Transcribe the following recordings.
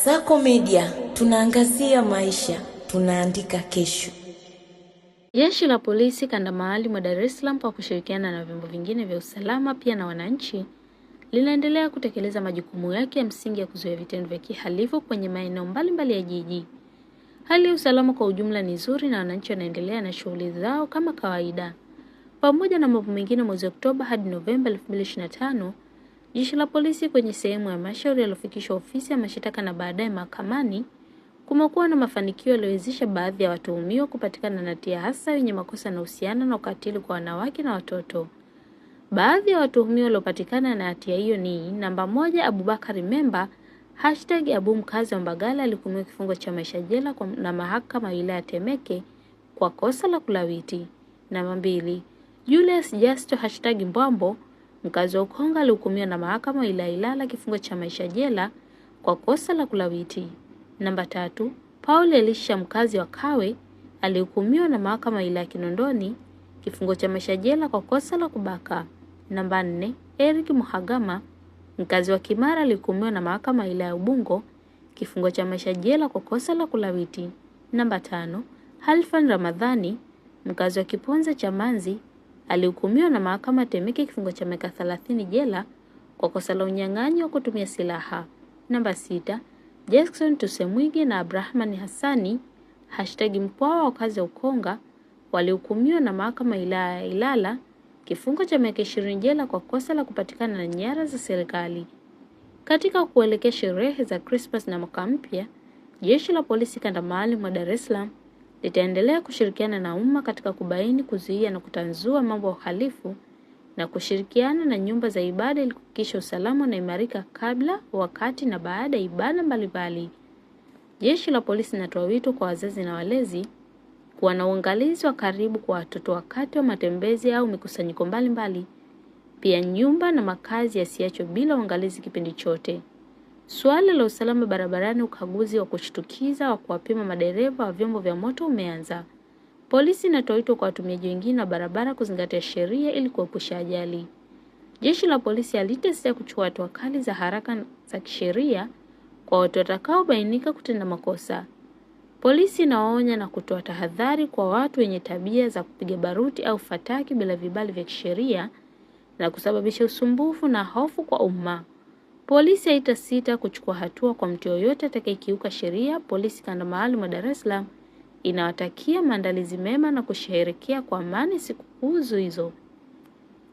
Kasako Media, tunaangazia maisha, tunaandika kesho. Jeshi la polisi kanda maalum wa Dar es Salaam kwa kushirikiana na vyombo vingine vya usalama pia na wananchi linaendelea kutekeleza majukumu yake ya msingi ya kuzuia vitendo vya kihalifu kwenye maeneo mbalimbali ya jiji. Hali ya usalama kwa ujumla ni nzuri na wananchi wanaendelea na shughuli zao kama kawaida. Pamoja na mambo mengine, mwezi Oktoba hadi Novemba 2025, jeshi la polisi kwenye sehemu ya mashauri yaliyofikishwa ofisi ya mashitaka na baadaye mahakamani kumekuwa na mafanikio yaliyowezesha baadhi ya watuhumiwa kupatikana na hatia, hasa wenye makosa na uhusiano na ukatili kwa wanawake na watoto. Baadhi ya watuhumiwa waliopatikana na hatia hiyo ni namba 1, Abubakar Memba #Abu mkazi wa Mbagala alihukumiwa kifungo cha maisha jela na mahakama ya wilaya Temeke kwa kosa la kulawiti. Namba 2, Julius Justo #Mbwambo mkazi wa Ukonga alihukumiwa na mahakama ya wilaya Ilala kifungo cha maisha jela kwa kosa la kulawiti. Namba 3, Paul Elisha mkazi wa Kawe alihukumiwa na mahakama ya wilaya Kinondoni kifungo cha maisha jela kwa kosa la kubaka. Namba 4, Eric Muhagama mkazi wa Kimara alihukumiwa na mahakama ya wilaya Ubungo kifungo cha maisha jela kwa kosa la kulawiti. Namba 5, Halfan Ramadhani mkazi wa Kiponza cha Manzi alihukumiwa na mahakama Temeke kifungo cha miaka 30 jela kwa kosa la unyang'anyi wa kutumia silaha. Namba 6, Jackson Tusemwige na Abrahman Hassani #Mpwawa wakazi wa Ukonga walihukumiwa na mahakama ya Ilala kifungo cha miaka 20 jela kwa kosa la kupatikana na nyara za serikali. Katika kuelekea sherehe za Christmas na mwaka mpya, jeshi la polisi kanda maalum wa Dar es Salaam litaendelea kushirikiana na umma katika kubaini, kuzuia na kutanzua mambo ya uhalifu na kushirikiana na nyumba za ibada ili kuhakikisha usalama unaimarika kabla, wakati na baada ya ibada mbalimbali. Jeshi la polisi linatoa wito kwa wazazi na walezi kuwa na uangalizi wa karibu kwa watoto wakati wa matembezi au mikusanyiko mbalimbali. Pia nyumba na makazi yasiachwe bila uangalizi kipindi chote. Suala la usalama barabarani, ukaguzi wa kushtukiza wa kuwapima madereva wa vyombo vya moto umeanza. Polisi inatoa wito kwa watumiaji wengine wa barabara kuzingatia sheria ili kuepusha ajali. Jeshi la polisi halitasita kuchukua hatua kali za haraka za kisheria kwa watu watakaobainika kutenda makosa. Polisi inawaonya na kutoa tahadhari kwa watu wenye tabia za kupiga baruti au fataki bila vibali vya kisheria na kusababisha usumbufu na hofu kwa umma. Polisi haitasita kuchukua hatua kwa mtu yoyote atakayekiuka sheria. Polisi kanda maalum wa Dar es Salaam inawatakia maandalizi mema na kusherehekea kwa amani siku hizo.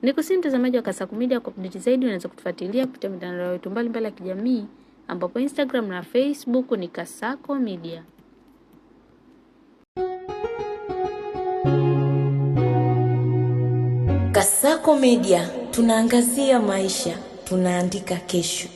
Nikusihi mtazamaji wa Kasako Media, kwa update zaidi unaweza kutufuatilia kupitia mitandao yetu mbalimbali ya kijamii ambapo Instagram na Facebook ni Kasako Media. Kasako Media, tunaangazia maisha, tunaandika kesho.